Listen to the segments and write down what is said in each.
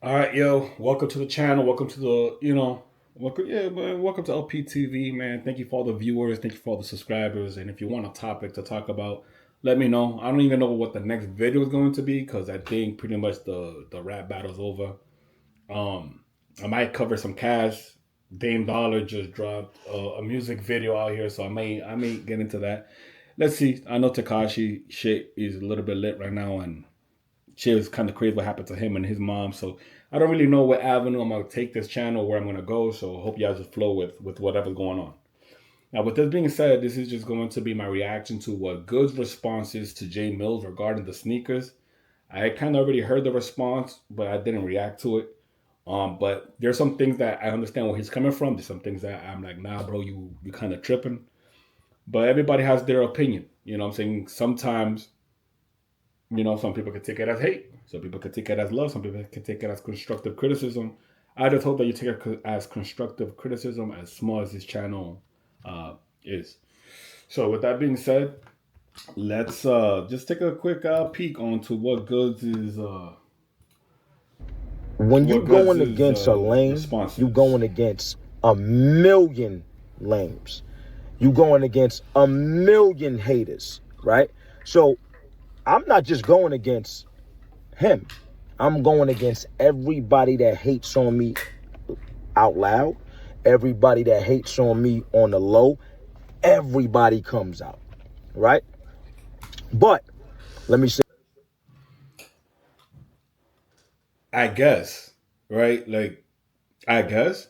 All right, yo, welcome to the channel. Welcome to welcome to LPTV, man. Thank you for all the viewers. Thank you for all the subscribers. And if you want a topic to talk about, let me know. I don't even know what the next video is going to be because I think pretty much the rap battle's over. I might cover some cash. Dame Dollar just dropped a music video out here, so I may get into that. Let's see. I know Takashi shit is a little bit lit right now, and shit was kind of crazy what happened to him and his mom. So I don't really know what avenue I'm gonna take this channel, where I'm gonna go. So I hope you guys just flow with whatever's going on. Now, with this being said, this is just going to be my reaction to what Goodz response is to Jay Mills regarding the sneakers. I kind of already heard the response, but I didn't react to it. But there's some things that I understand where he's coming from. There's some things that I'm like, nah, bro, you kind of tripping. But everybody has their opinion. You know what I'm saying? Sometimes, some people could take it as hate. Some people could take it as love. Some people could take it as constructive criticism. I just hope that you take it as constructive criticism, as small as this channel is. So with that being said, let's just take a quick peek onto what Goodz is. When you going against a lame, you responses. going against a million lames. You going against a million haters, right? So I'm not just going against him. I'm going against everybody that hates on me out loud, everybody that hates on me on the low. Everybody comes out, right? But let me say, I guess, right? Like, I guess.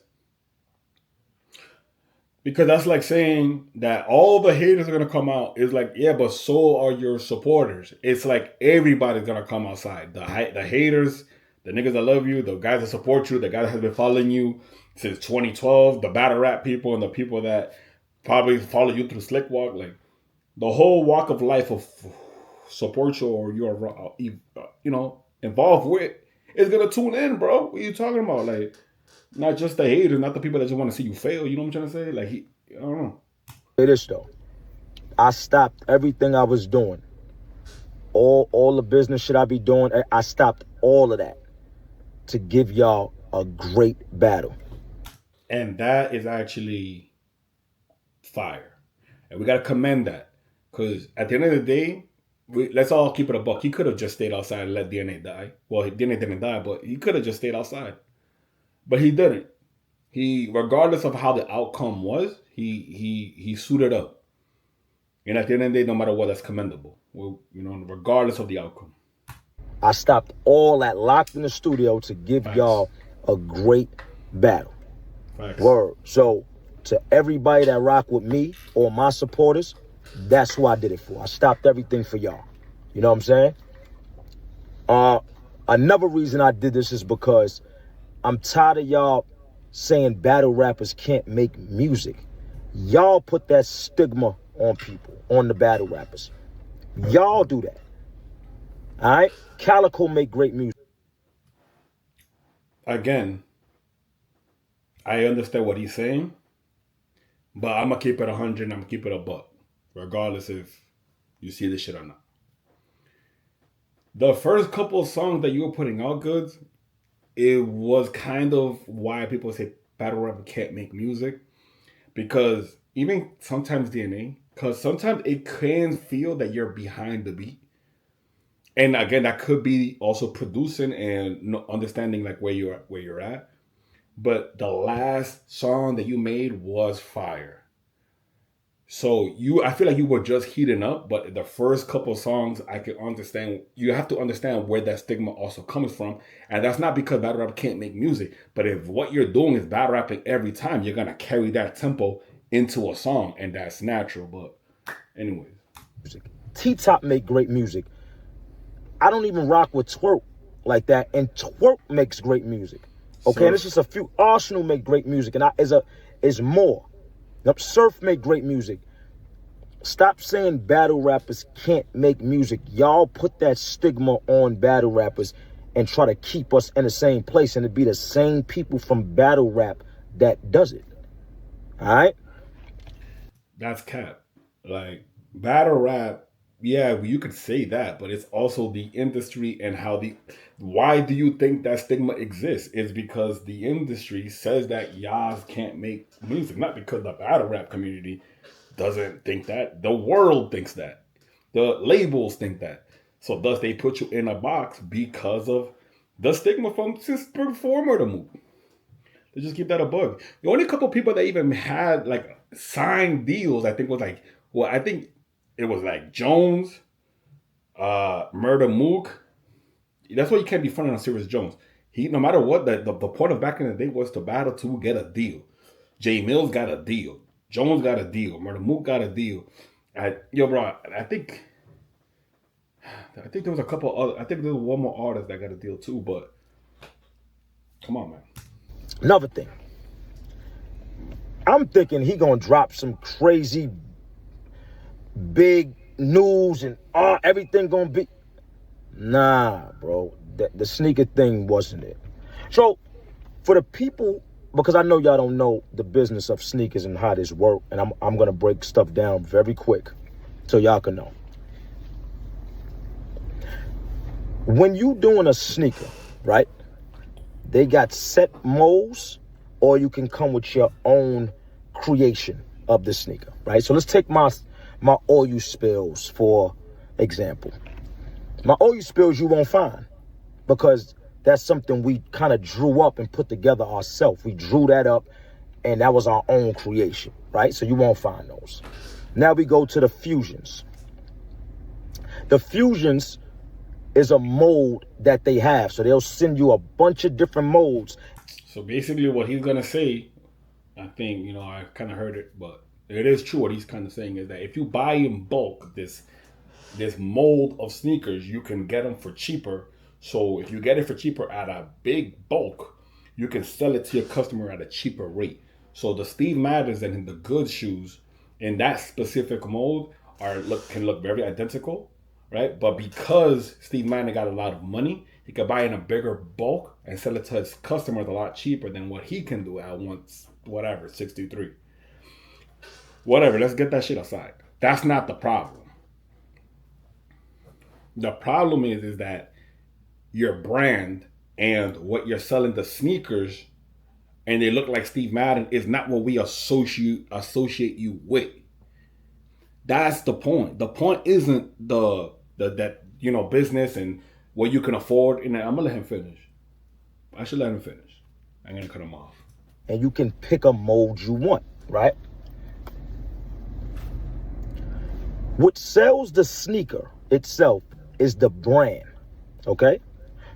Because that's like saying that all the haters are gonna come out. It's like, yeah, but so are your supporters. It's like everybody's gonna come outside. The haters, the niggas that love you, the guys that support you, the guys that have been following you since 2012, the battle rap people and the people that probably follow you through Slickwalk, like the whole walk of life of support you or you're involved with is gonna tune in, bro. What are you talking about? Like, not just the haters, not the people that just want to see you fail. You know what I'm trying to say? Like, I don't know. this though. I stopped everything I was doing. All the business shit I be doing, I stopped all of that to give y'all a great battle. And that is actually fire. And we got to commend that. Because at the end of the day, let's all keep it a buck. He could have just stayed outside and let DNA die. Well, DNA didn't die, but he could have just stayed outside. But he didn't. Regardless of how the outcome was, he suited up. And at the end of the day, no matter what, that's commendable. Well, regardless of the outcome. I stopped all that, locked in the studio to give Facts. y'all a great battle. Facts. Word. So to everybody that rock with me or my supporters, that's who I did it for. I stopped everything for y'all. You know what I'm saying? Another reason I did this is because I'm tired of y'all saying battle rappers can't make music. Y'all put that stigma on people, on the battle rappers. Y'all do that. All right? Calico make great music. Again, I understand what he's saying, but I'm gonna keep it 100. I'm gonna keep it a buck, regardless if you see this shit or not. The first couple of songs that you were putting out, Goods, it was kind of why people say battle rapper can't make music, because even sometimes DNA, because sometimes it can feel that you're behind the beat, and again, that could be also producing and understanding like where you're at. But the last song that you made was fire. So I feel like you were just heating up, but the first couple of songs, I can understand. You have to understand where that stigma also comes from, and that's not because battle rap can't make music. But if what you're doing is battle rapping every time, you're gonna carry that tempo into a song, and that's natural. But anyways, T-Top make great music. I don't even rock with Twerk like that, and Twerk makes great music. Okay, and it's just a few. Arsenal make great music, and is more. Surf make great music. Stop saying battle rappers can't make music. Y'all put that stigma on battle rappers and try to keep us in the same place, and it be the same people from battle rap that does it. All right? that's cap. Like, battle rap yeah, you could say that, but it's also the industry and why do you think that stigma exists? Is because the industry says that y'all can't make music, not because the battle rap community doesn't think that. The world thinks that. The labels think that. So thus they put you in a box because of the stigma from just before Murder Mook. They just keep that a bug. The only couple people that even had like signed deals, I think was like, well, I think it was like Jones, Murder Mook. That's why you can't be fronting on Serious Jones. He, no matter what, the point of back in the day was to battle to get a deal. Jay Mills got a deal. Jones got a deal. Murder Mook got a deal. Yo, bro, I think there was a couple other. I think there was one more artist that got a deal too. But come on, man. Another thing, I'm thinking he gonna drop some crazy big news and everything gonna be. Nah, bro, the sneaker thing wasn't it. So for the people, because I know y'all don't know the business of sneakers and how this work, and I'm gonna break stuff down very quick so y'all can know. When you doing a sneaker, right? They got set molds, or you can come with your own creation of the sneaker, right? So let's take my oil spills for example. My oil spills you won't find because that's something we kind of drew up and put together ourselves. We drew that up and that was our own creation, right? So you won't find those. Now we go to the fusions. The fusions is a mold that they have. So they'll send you a bunch of different molds. So basically what he's going to say, I think, I kind of heard it, but it is true what he's kind of saying is that if you buy in bulk this mold of sneakers, you can get them for cheaper. So if you get it for cheaper at a big bulk, you can sell it to your customer at a cheaper rate. So the Steve Maddens and the Goodz shoes in that specific mold can look very identical, right? But because Steve Madden got a lot of money, he could buy in a bigger bulk and sell it to his customers a lot cheaper than what he can do at once, whatever, 63. Whatever, let's get that shit aside. That's not the problem. The problem is that your brand and what you're selling the sneakers and they look like Steve Madden is not what we associate you with. That's the point. The point isn't the business and what you can afford. And I'm gonna let him finish. I should let him finish. I'm gonna cut him off. And you can pick a mold you want, right? What sells the sneaker itself is the brand, okay?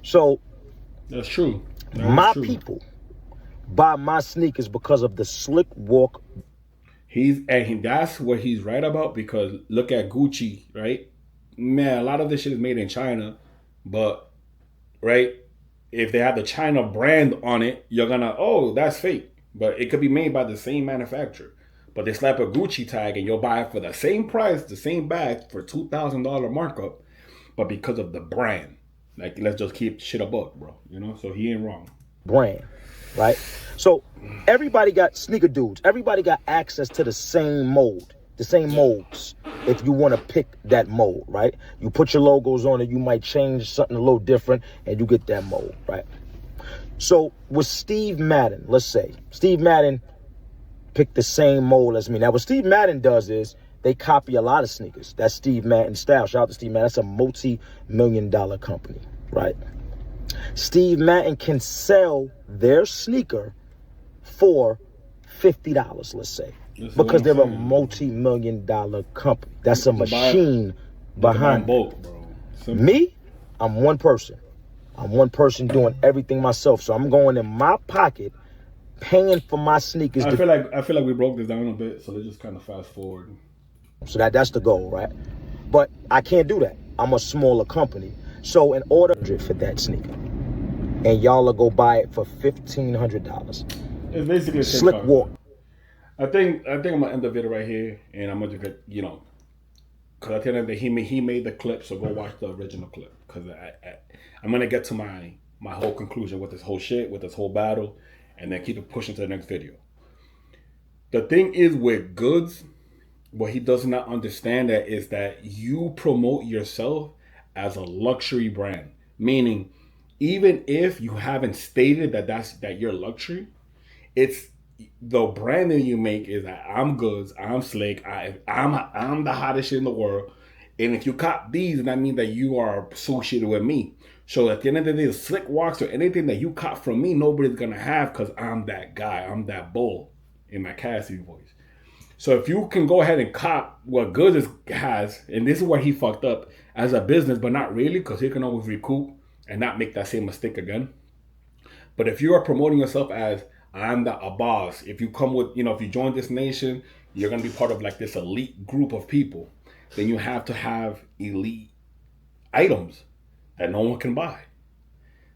So that's true. My people buy my sneakers because of the Slickwalk. That's what he's right about, because look at Gucci, right? Man, a lot of this shit is made in China, but right, if they have the China brand on it, you're gonna, that's fake. But it could be made by the same manufacturer. But they slap a Gucci tag and you'll buy it for the same price, the same bag for $2,000 markup. But because of the brand, like, let's just keep shit a buck, bro. So he ain't wrong. Brand, right? So everybody got sneaker dudes. Everybody got access to the same mold, the same molds. If you want to pick that mold, right? You put your logos on it. You might change something a little different and you get that mold, right? So with Steve Madden, let's say Steve Madden picked the same mold as me. Now what Steve Madden does is they copy a lot of sneakers. That's Steve Madden style. Shout out to Steve Madden. That's a multi-million-dollar company, right? Steve Madden can sell their sneaker for $50, let's say, because they're a multi-million-dollar company. That's a machine behind bulk, bro. Me, I'm one person. I'm one person doing everything myself. So I'm going in my pocket, paying for my sneakers. I feel like we broke this down a bit, so let's just kind of fast forward. So that's the goal, right? But I can't do that. I'm a smaller company. So in order for that sneaker, and y'all will go buy it for $1,500. It's basically a Slickwalk. I think I'm gonna end the video right here, and I'm gonna get because at the end of the day he made the clip, so go watch the original clip, because I'm gonna get to my whole conclusion with this whole shit, with this whole battle, and then keep it pushing to the next video. The thing is with Goodz, what he does not understand that is that you promote yourself as a luxury brand, meaning even if you haven't stated that you're luxury, it's the branding you make is that I'm Goodz, I'm slick, I'm the hottest shit in the world, and if you cop these, that means that you are associated with me. So at the end of the day, the Slickwalks or anything that you cop from me, nobody's gonna have because I'm that guy, I'm that bull in my Cassie voice. So if you can go ahead and cop what Goodz has, and this is where he fucked up as a business, but not really because he can always recoup and not make that same mistake again. But if you are promoting yourself as I'm a boss, if you come with, if you join this nation, you're gonna be part of like this elite group of people. Then you have to have elite items that no one can buy.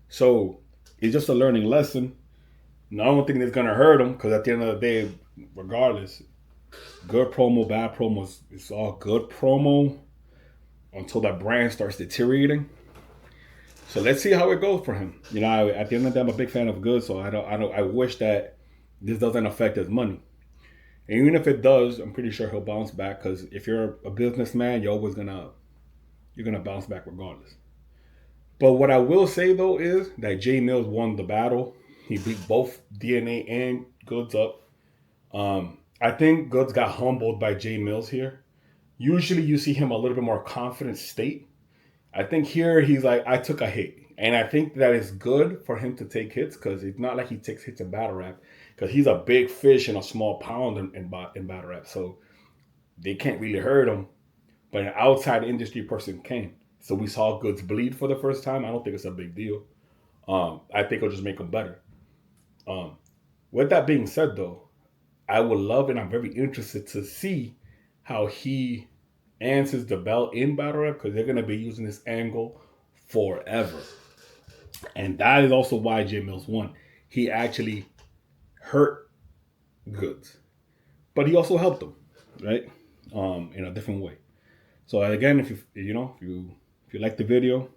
So it's just a learning lesson. And I don't think it's gonna hurt them because at the end of the day, regardless, good promo, bad promos, it's all good promo until that brand starts deteriorating. So let's see how it goes for him. At the end of the day, I'm a big fan of Goodz, so I wish that this doesn't affect his money. And even if it does, I'm pretty sure he'll bounce back because if you're a businessman, you're gonna bounce back regardless. But what I will say though is that Jay Mills won the battle. He beat both DNA and Goodz up. I think Goodz got humbled by Jay Mills here. Usually you see him a little bit more confident state. I think here he's like, I took a hit. And I think that is good for him to take hits because it's not like he takes hits in battle rap because he's a big fish in a small pond in battle rap. So they can't really hurt him. But an outside industry person can. So we saw Goodz bleed for the first time. I don't think it's a big deal. I think it'll just make him better. With that being said, though, I would love and I'm very interested to see how he answers the bell in battle rap because they're going to be using this angle forever. And that is also why Jay Mills won. He actually hurt Goodz, but he also helped him, right? In a different way. So again, if you like the video,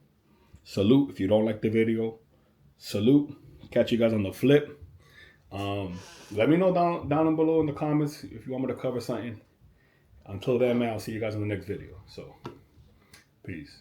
salute. If you don't like the video, salute. Catch you guys on the flip. Let me know down below in the comments if you want me to cover something. Until then, man, I'll see you guys in the next video. So, peace.